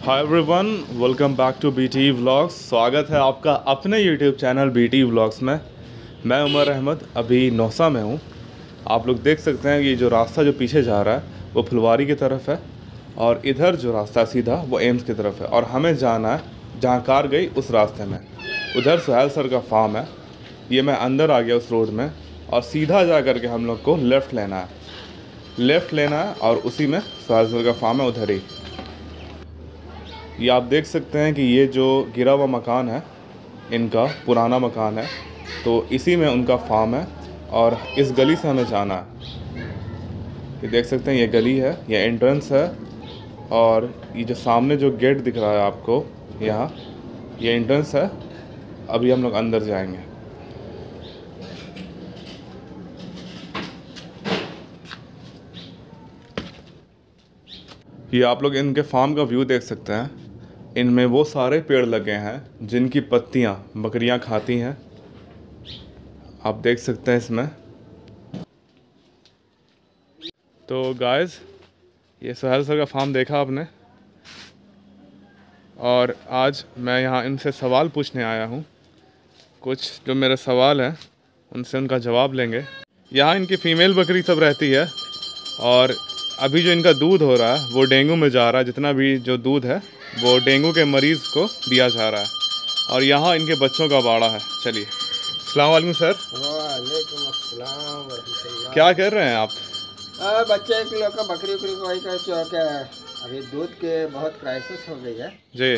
Hi everyone, welcome back to BT vlogs. स्वागत है आपका अपने यूट्यूब चैनल बीटी व्लॉग्स में। मैं उमर अहमद अभी नौसा में हूँ। आप लोग देख सकते हैं ये जो रास्ता जो पीछे जा रहा है वो फुलवारी की तरफ है और इधर जो रास्ता सीधा वो एम्स की तरफ है और हमें जाना है जहाँ कार गई उस रास्ते में। उधर सुहेल सर का फार्म है। ये मैं अंदर आ गया उस रोड में और सीधा जा कर के हम लोग को लेफ़्ट लेना है और उसी में सुहेल सर का फार्म है उधर ही। ये आप देख सकते हैं कि ये जो गिरा हुआ मकान है इनका पुराना मकान है, तो इसी में उनका फार्म है और इस गली से हमें जाना है। ये देख सकते हैं ये गली है, ये एंट्रेंस है और ये जो सामने जो गेट दिख रहा है आपको यहाँ, ये एंट्रेंस है। अभी हम लोग अंदर जाएंगे। ये आप लोग इनके फार्म का व्यू देख सकते हैं। इनमें वो सारे पेड़ लगे हैं जिनकी पत्तियां बकरियां खाती हैं, आप देख सकते हैं इसमें। तो गाइस, ये सुहेल सर का फार्म देखा आपने और आज मैं यहाँ इनसे सवाल पूछने आया हूँ। कुछ जो मेरे सवाल हैं उनसे उनका जवाब लेंगे। यहाँ इनकी फ़ीमेल बकरी सब रहती है और अभी जो इनका दूध हो रहा है वो डेंगू में जा रहा है। जितना भी जो दूध है वो डेंगू के मरीज़ को दिया जा रहा है और यहाँ इनके बच्चों का बाड़ा है। चलिए, अस्सलाम वालेकुम सर। वालेकुम अस्सलाम वरहमतुल्लाह। क्या कर रहे हैं आप? बच्चे एक लोग का बकरी उकरी को वही का चौक है। अभी दूध के बहुत क्राइसिस हो गई है जी।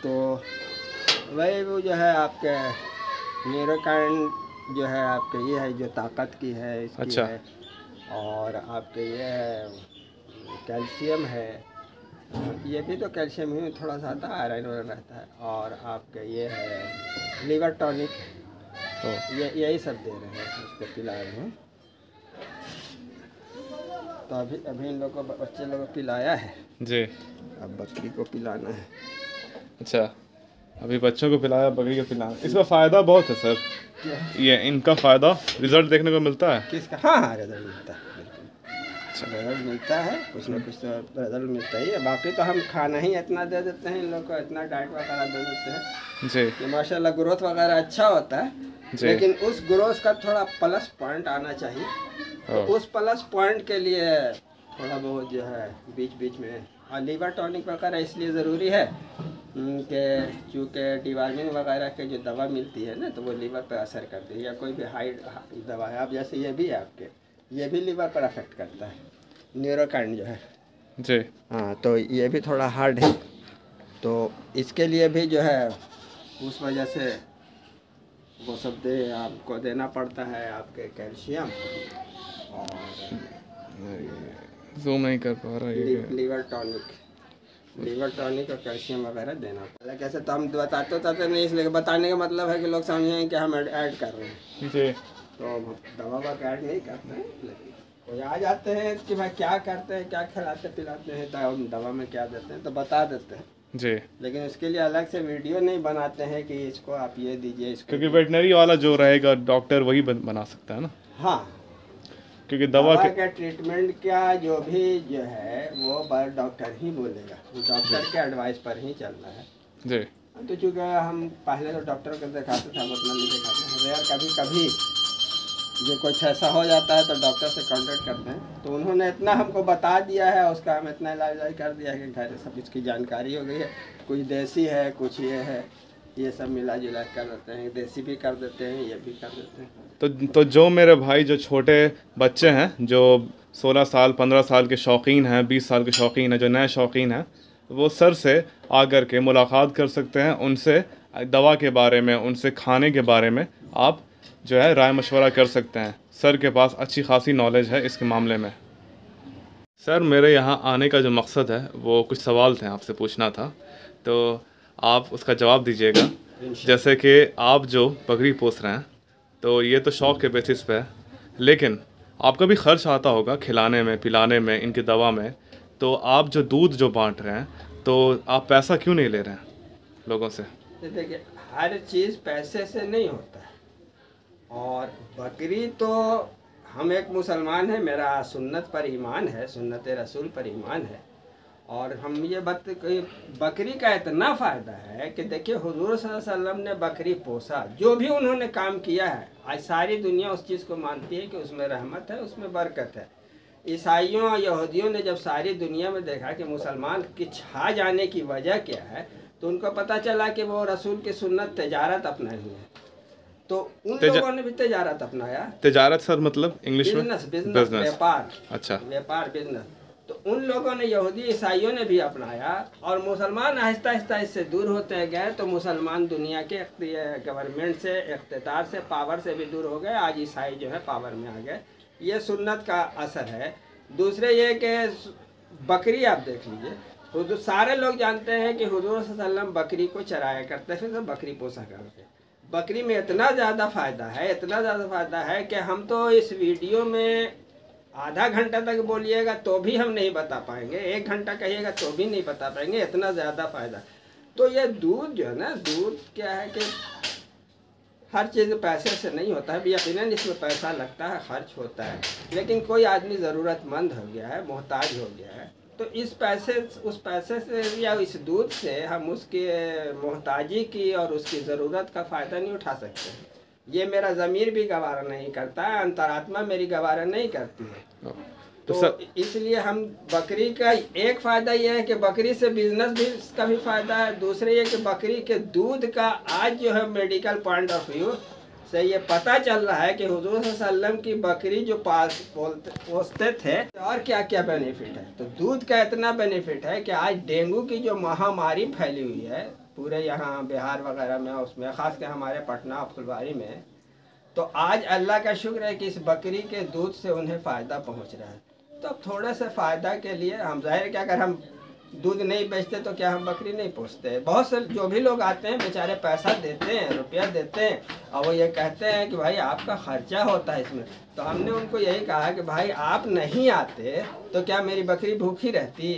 तो वही वो जो है आपके न्यूरोकाइन जो है आपके ये है जो ताकत की है इसकी अच्छा। है और आपके ये है कैल्शियम है। ये भी तो कैल्शियम ही थोड़ा सा आता है, आयरन वायरन रहता है। और आपके ये है लीवर टॉनिक, ये यही सब दे रहे हैं, उसको पिला रहे हैं। तो अभी इन लोगों को बच्चे लोगों को पिलाया है जी। अब बकरी को पिलाना है। अच्छा, अभी बच्चों को पिलाया, बकरी को पिलाया। इसका फ़ायदा बहुत है सर। क्या? ये इनका फ़ायदा रिज़ल्ट देखने को मिलता है। किसका? हाँ, रिजल्ट मिलता है, बिल्कुल रिजल्ट मिलता है। कुछ ना कुछ तो रिजल्ट मिलता ही है। बाकी तो हम खाना ही इतना दे देते हैं इन लोग को, इतना डाइट वगैरह दे देते हैं जी कि माशाल्लाह ग्रोथ वगैरह अच्छा होता है। लेकिन उस ग्रोथ का थोड़ा प्लस पॉइंट आना चाहिए। तो उस प्लस पॉइंट के लिए थोड़ा बहुत जो है बीच बीच में और लीवर टॉनिक वगैरह इसलिए ज़रूरी है कि चूँकि डिवार्मिन वगैरह के जो दवा मिलती है ना तो वो लीवर पर असर करती है। या कोई भी हाई दवा है, अब जैसे ये भी है आपके, ये भी लीवर पर अफेक्ट करता है, न्यूरोकाइन जो है जी। हाँ, तो ये भी थोड़ा हार्ड है। तो इसके लिए भी जो है उस वजह से वो सब आपको देना पड़ता है, आपके कैल्शियम और जूम नहीं कर पा रहा है। लीवर टॉनिक और कैल्शियम वगैरह देना पड़ता है। कैसे तो हम बताते नहीं, इसलिए बताने का मतलब है कि लोग समझेंगे कि हम ऐड कर रहे हैं जी। तो दवा का ऐड नहीं करते हैं। लेकिन कोई आ जाते हैं कि भाई क्या करते हैं, क्या खिलाते पिलाते हैं, तो दवा में क्या देते हैं तो बता देते हैं जी। लेकिन उसके लिए अलग से वीडियो नहीं बनाते हैं कि इसको आप ये दीजिए, इसको क्योंकि वेटनरी वाला जो रहेगा डॉक्टर वही बना सकता है ना। हाँ, क्योंकि दवा के ट्रीटमेंट का जो भी जो है वो डॉक्टर ही बोलेगा, डॉक्टर के एडवाइस पर ही चलना है जी। तो चूँकि हम पहले तो डॉक्टर को दिखाते थे, हम उतना नहीं दिखाते। रेयर कभी जो कुछ ऐसा हो जाता है तो डॉक्टर से कांटेक्ट करते हैं। तो उन्होंने इतना हमको बता दिया है, उसका हम इतना इलाज कर दिया है कि घर सब इसकी जानकारी हो गई है। कुछ देसी है, कुछ ये है, ये सब मिला जुला कर देते हैं। देसी भी कर देते हैं, ये भी कर देते हैं। तो जो मेरे भाई जो छोटे बच्चे हैं, जो 16 साल 15 साल के शौकीन हैं, 20 साल के शौकीन हैं, जो नए शौकीन हैं, वो सर से आकर के मुलाकात कर सकते हैं। उनसे दवा के बारे में, उनसे खाने के बारे में आप जो है राय मशवरा कर सकते हैं। सर के पास अच्छी खासी नॉलेज है इसके मामले में। सर, मेरे यहाँ आने का जो मकसद है वो कुछ सवाल थे आपसे पूछना था, तो आप उसका जवाब दीजिएगा। जैसे कि आप जो बकरी पोस रहे हैं तो ये तो शौक़ के बेसिस पे है, लेकिन आपका भी खर्च आता होगा खिलाने में, पिलाने में, इनकी दवा में। तो आप जो दूध जो बांट रहे हैं तो आप पैसा क्यों नहीं ले रहे हैं लोगों से? देखिए, हर चीज़ पैसे से नहीं होता है। और बकरी तो हम एक मुसलमान हैं, मेरा सुन्नत पर ईमान है, सुन्नत रसूल पर ईमान है। और हम ये बात बकरी का इतना फ़ायदा है कि देखिए हुजूर सल्लल्लाहु अलैहि वसल्लम ने बकरी पोसा, जो भी उन्होंने काम किया है, आज सारी दुनिया उस चीज़ को मानती है कि उसमें रहमत है, उसमें बरकत है। ईसाइयों और यहूदियों ने जब सारी दुनिया में देखा कि मुसलमान की छा जाने की वजह क्या है, तो उनको पता चला कि वो रसूल की सुन्नत तजारत अपनाई हुई है, तो उन लोगों ने भी तजारत अपनाया। तजारत सर मतलब इंग्लिश में? बिजनेस, व्यापार। अच्छा, व्यापार, बिजनेस। तो उन लोगों ने, यहूदी ईसाइयों ने भी अपनाया, और मुसलमान आहिस्ता आहिस्ता इससे दूर होते गए। तो मुसलमान दुनिया के गवर्नमेंट से, इख्तियार से, पावर से भी दूर हो गए। आज ईसाई जो है पावर में आ गए। ये सुन्नत का असर है। दूसरे ये कि बकरी आप देख लीजिए, हुजूर सारे लोग जानते हैं कि हुजूर सल्लल्लाहु अलैहि वसल्लम बकरी को चराया करते थे, तो बकरी पोसा करते। बकरी में इतना ज़्यादा फ़ायदा है, इतना ज़्यादा फ़ायदा है कि हम तो इस वीडियो में आधा घंटा तक बोलिएगा तो भी हम नहीं बता पाएंगे, 1 घंटा कहिएगा तो भी नहीं बता पाएंगे, इतना ज़्यादा फ़ायदा। तो ये दूध जो है ना, दूध क्या है कि हर चीज़ पैसे से नहीं होता है, यकीनन इसमें पैसा लगता है, खर्च होता है। लेकिन कोई आदमी ज़रूरतमंद हो गया है, मोहताज हो गया है, तो इस पैसे, उस पैसे से या इस दूध से हम उसके मोहताजी की और उसकी ज़रूरत का फ़ायदा नहीं उठा सकते। ये मेरा ज़मीर भी गवारा नहीं करता है, अंतरात्मा मेरी गवारा नहीं करती है। तो इसलिए हम बकरी का एक फ़ायदा ये है कि बकरी से बिजनेस भी का भी फ़ायदा है। दूसरे ये कि बकरी के दूध का आज जो है मेडिकल पॉइंट ऑफ व्यू से ये पता चल रहा है कि हुजूर सल्लल्लाहु अलैहि वसल्लम की बकरी जो पोसते थे, और क्या क्या बेनिफिट है। तो दूध का इतना बेनिफिट है कि आज डेंगू की जो महामारी फैली हुई है पूरे यहाँ बिहार वगैरह में, उसमें ख़ास कर हमारे पटना फुलवारी में, तो आज अल्लाह का शुक्र है कि इस बकरी के दूध से उन्हें फ़ायदा पहुँच रहा है। तो अब थोड़े से फ़ायदा के लिए हम, जाहिर क्या, अगर हम दूध नहीं बेचते तो क्या हम बकरी नहीं पोसते। बहुत से जो भी लोग आते हैं बेचारे पैसा देते हैं, रुपया देते हैं, और वो ये कहते हैं कि भाई आपका खर्चा होता है इसमें। तो हमने उनको यही कहा कि भाई आप नहीं आते तो क्या मेरी बकरी भूखी रहती।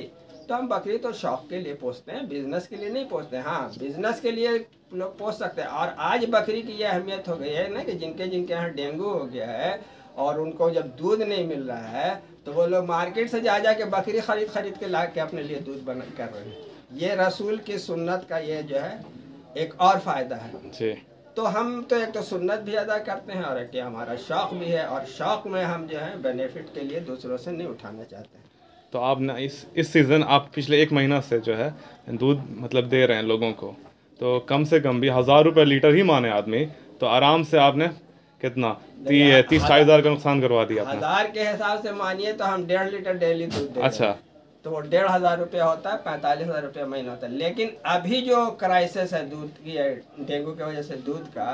तो हम बकरी तो शौक़ के लिए पोसते हैं, बिज़नेस के लिए नहीं पोसते। हाँ, बिज़नेस के लिए लोग पोस सकते हैं। और आज बकरी की यह अहमियत हो गई है ना कि जिनके जिनके यहाँ डेंगू हो गया है और उनको जब दूध नहीं मिल रहा है, तो वो लोग मार्केट से जा के बकरी खरीद के ला के अपने लिए दूध बना कर रहे हैं। ये रसूल की सुन्नत का ये जो है एक और फ़ायदा है जी। तो हम तो एक तो सुन्नत भी अदा करते हैं, और एक हमारा शौक़ भी है, और शौक़ में हम जो है बेनिफिट के लिए दूसरों से नहीं उठाना चाहते हैं। तो आप ना इस सीज़न आप पिछले 1 महीना से जो है दूध मतलब दे रहे हैं लोगों को, तो कम से कम भी 1000 रुपये लीटर ही माने आदमी, तो आराम से आपने कितना 30-40 हज़ार का नुकसान करवा दिया। 1000 के हिसाब से मानिए तो हम 1.5 लीटर डेली दूध देते हैं। अच्छा, तो वो 1500 रुपया होता है, 45,000 रुपया महीना होता है। लेकिन अभी जो क्राइसिस है दूध की, डेंगू की वजह से दूध का,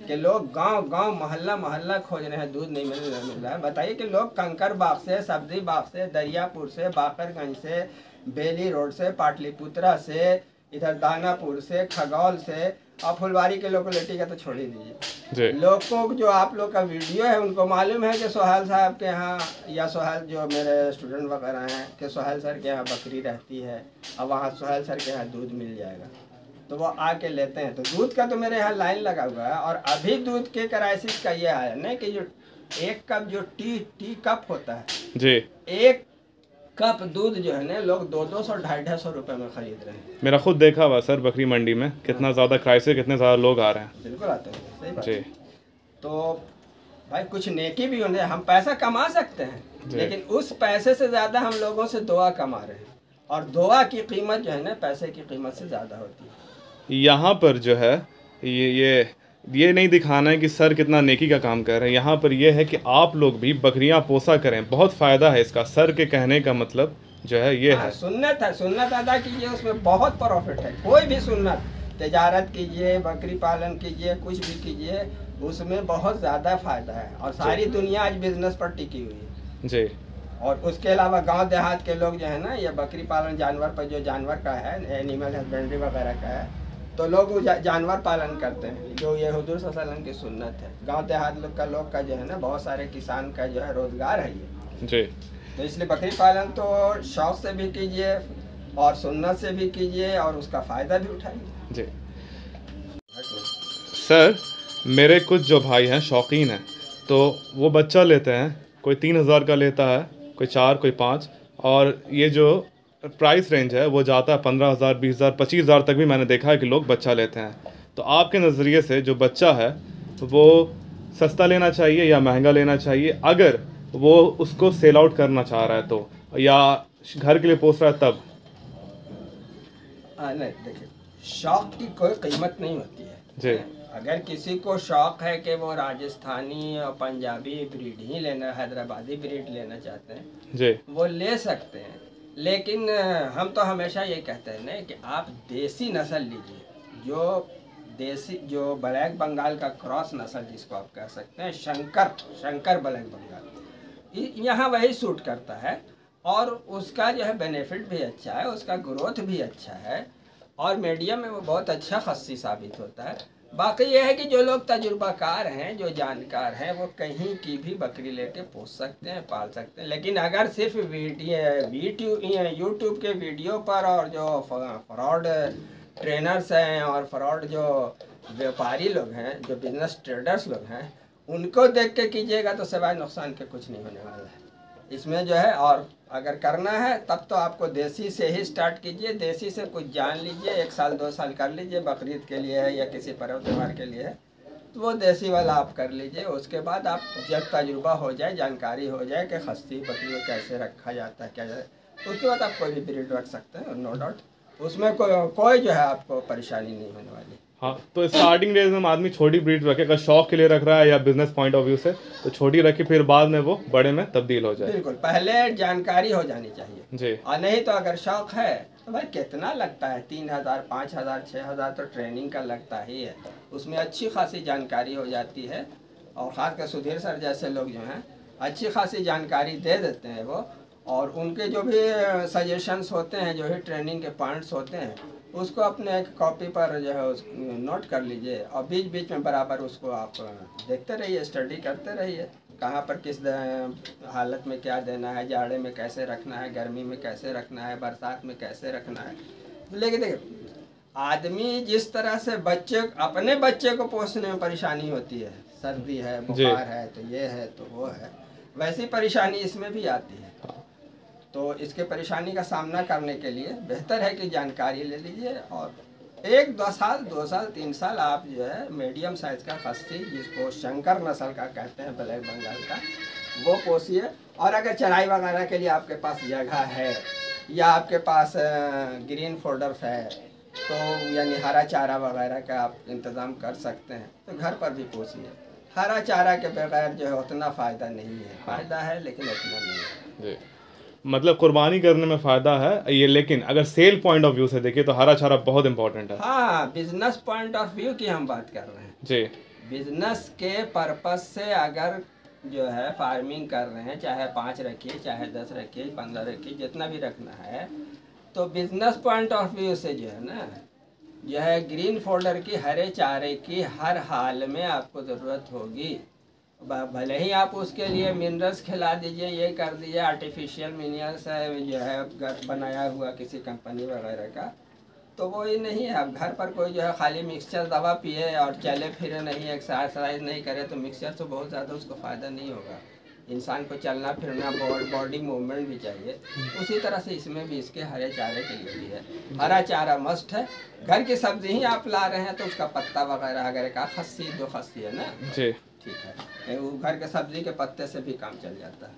कि लोग गांव मोहल्ला खोज रहे हैं, दूध नहीं मिल रहा है। बताइए कि लोग कंकर बाग से, सब्जी बाग से, दरियापुर से, बाकरगंज से, बेली रोड से, पाटलिपुत्रा से, इधर दानापुर से, खगौल से, और फुलवारी के लोकेलिटी का तो छोड़ ही दीजिए। लोगों को जो आप लोग का वीडियो है उनको मालूम है कि सोहेल साहब के यहाँ, या सोहेल जो मेरे स्टूडेंट वगैरह हैं, कि सोहेल सर के यहाँ बकरी रहती है और वहाँ सोहेल सर के यहाँ दूध मिल जाएगा, तो वो आके लेते हैं। तो दूध का तो मेरे यहाँ लाइन लगा हुआ है। और अभी दूध के क्राइसिस का ये आया ना कि जो 1 कप जो टी कप होता है जी, 1 कप दूध जो है ना लोग 200-250 रुपए में खरीद रहे हैं। मेरा खुद देखा हुआ सर बकरी मंडी में कितना ज़्यादा क्राइसिस, कितने ज़्यादा लोग आ रहे हैं। बिल्कुल आते हैं, सही बात है। तो भाई कुछ नेकी भी होने, हम पैसा कमा सकते हैं, लेकिन उस पैसे से ज़्यादा हम लोगों से दुआ कमा रहे हैं, और दुआ की कीमत जो है ना पैसे की कीमत से ज़्यादा होती है। यहाँ पर जो है ये नहीं दिखाना है कि सर कितना नेकी का काम कर रहे हैं, यहाँ पर ये है कि आप लोग भी बकरियाँ पोसा करें, बहुत फ़ायदा है इसका। सर के कहने का मतलब जो है ये है, सुन्नत है, सुन्नत अदा कीजिए, उसमें बहुत प्रॉफिट है। कोई भी सुन्नत, तजारत कीजिए, बकरी पालन कीजिए, कुछ भी कीजिए, उसमें बहुत ज़्यादा फ़ायदा है। और सारी दुनिया आज बिजनेस पर टिकी हुई है जी। और उसके अलावा गांव देहात के लोग जो है ना, ये बकरी पालन, जानवर पर जो जानवर का है, एनिमल हस्बेंड्री वगैरह का है, तो लोग जानवर पालन करते हैं, जो ये हुजूर सल्लल्लाहु अलैहि वसल्लम की सुन्नत है। गांव देहात लोग का जो है ना, बहुत सारे किसान का जो है रोज़गार है ये जी। तो इसलिए बकरी पालन तो शौक़ से भी कीजिए और सुन्नत से भी कीजिए, और उसका फ़ायदा भी उठाइए जी। सर मेरे कुछ जो भाई हैं शौकीन हैं, तो वो बच्चा लेते हैं कोई 3,000 का लेता है, कोई 4, कोई 5, और ये जो प्राइस रेंज है वो जाता है 15,000, 20,000, 25,000 तक भी मैंने देखा है कि लोग बच्चा लेते हैं। तो आपके नज़रिए से जो बच्चा है वो सस्ता लेना चाहिए या महंगा लेना चाहिए, अगर वो उसको सेल आउट करना चाह रहा है तो, या घर के लिए पोस रहा है तब? नहीं, देखिए, शौक की कोई कीमत नहीं होती है जी। अगर किसी को शौक है कि वो राजस्थानी और पंजाबी ब्रीड ही लेना, हैदराबादी ब्रीड लेना चाहते हैं जी, वो ले सकते हैं। लेकिन हम तो हमेशा ये कहते हैं ना कि आप देसी नस्ल लीजिए, जो ब्लैक बंगाल का क्रॉस नस्ल जिसको आप कह सकते हैं, शंकर ब्लैक बंगाल, यहाँ वही सूट करता है और उसका जो है बेनिफिट भी अच्छा है, उसका ग्रोथ भी अच्छा है और मीडियम में वो बहुत अच्छा खस्सी साबित होता है। बाकी यह है कि जो लोग तजुर्बाकार हैं, जो जानकार हैं, वो कहीं की भी बकरी लेके पोस सकते हैं, पाल सकते हैं। लेकिन अगर सिर्फ यूट्यूब के वीडियो पर और जो फ्रॉड ट्रेनर्स हैं और फ्रॉड जो व्यापारी लोग हैं, जो बिजनेस ट्रेडर्स लोग हैं, उनको देख के कीजिएगा तो सिवाय नुकसान के कुछ नहीं होने वाला है इसमें जो है। और अगर करना है तब तो आपको देसी से ही स्टार्ट कीजिए, देसी से कुछ जान लीजिए, 1 साल 2 साल कर लीजिए, बकरीद के लिए है या किसी पर्व त्यौहार के लिए है तो वो देसी वाला आप कर लीजिए। उसके बाद आप जब तजुर्बा हो जाए, जानकारी हो जाए कि खस्सी बकरी को कैसे रखा जाता है, क्या जाए, तो उसके बाद आप कोई भी ब्रीड रख सकते हैं, नो डाउट उसमें कोई जो है आपको परेशानी नहीं होने वाली। हाँ, तो स्टार्टिंग डेज में आदमी छोटी ब्रीड रखे, अगर शौक के लिए रख रहा है या बिजनेस पॉइंट ऑफ व्यू से, तो छोटी रखे, फिर बाद में वो बड़े में तब्दील हो जाए। बिल्कुल, पहले जानकारी हो जानी चाहिए जी। और नहीं तो अगर शौक है तो भाई कितना लगता है, 3,000, 5,000, 6,000 तो ट्रेनिंग का लगता ही है, उसमें अच्छी खासी जानकारी हो जाती है। और ख़ासकर सुधीर सर जैसे लोग जो हैं अच्छी खासी जानकारी दे देते हैं वो, और उनके जो भी सजेशंस होते हैं, जो भी ट्रेनिंग के पॉइंट्स होते हैं, उसको अपने एक कॉपी पर जो है नोट कर लीजिए और बीच बीच में बराबर उसको आप देखते रहिए, स्टडी करते रहिए, कहाँ पर किस हालत में क्या देना है, जाड़े में कैसे रखना है, गर्मी में कैसे रखना है, बरसात में कैसे रखना है। लेकिन देखिए, आदमी जिस तरह से अपने बच्चे को पोसने में परेशानी होती है, सर्दी है, बुखार है, तो ये है तो वो है, वैसी परेशानी इसमें भी आती है। तो इसके परेशानी का सामना करने के लिए बेहतर है कि जानकारी ले लीजिए और 1-2 साल, 2 साल, 3 साल आप जो है मीडियम साइज का खस्सी, जिसको शंकर नस्ल का कहते हैं, ब्लैक बंगाल का, वो पोसिए। और अगर चराई वगैरह के लिए आपके पास जगह है या आपके पास ग्रीन फोल्डर्स है, तो यानी हरा चारा वगैरह का आप इंतज़ाम कर सकते हैं, तो घर पर भी पोसिए। हरा चारा के बगैर जो है उतना फ़ायदा नहीं है, फ़ायदा है लेकिन उतना नहीं है। मतलब कुर्बानी करने में फ़ायदा है ये, लेकिन अगर सेल पॉइंट ऑफ व्यू से देखिए तो हरा चारा बहुत इंपॉर्टेंट है। हाँ, बिजनेस पॉइंट ऑफ व्यू की हम बात कर रहे हैं जी। बिजनेस के पर्पस से अगर जो है फार्मिंग कर रहे हैं, चाहे 5 रखिए, चाहे 10 रखिए, 15 रखिए, जितना भी रखना है, तो बिजनेस पॉइंट ऑफ व्यू से जो है ना, जो है ग्रीन फोल्डर की, हरे चारे की हर हाल में आपको ज़रूरत होगी। भले ही आप उसके लिए मिनरल्स खिला दीजिए, ये कर दीजिए, आर्टिफिशियल मिनरल्स है जो है बनाया हुआ किसी कंपनी वगैरह का, तो वो ही नहीं है। अब घर पर कोई जो है खाली मिक्सचर दवा पिए और चले फिरे नहीं, एक्सरसाइज नहीं करे, तो मिक्सचर से बहुत ज़्यादा उसको फ़ायदा नहीं होगा। इंसान को चलना फिरना, बॉडी मूवमेंट भी चाहिए। उसी तरह से इसमें भी इसके हरे चारे के लिए भी है, हरा चारा मस्ट है। घर की सब्जी ही आप ला रहे हैं तो उसका पत्ता वगैरह अगर एक खस्सी 2 खस्सी है ना, जी, ठीक है, वो घर के सब्जी के पत्ते से भी काम चल जाता है।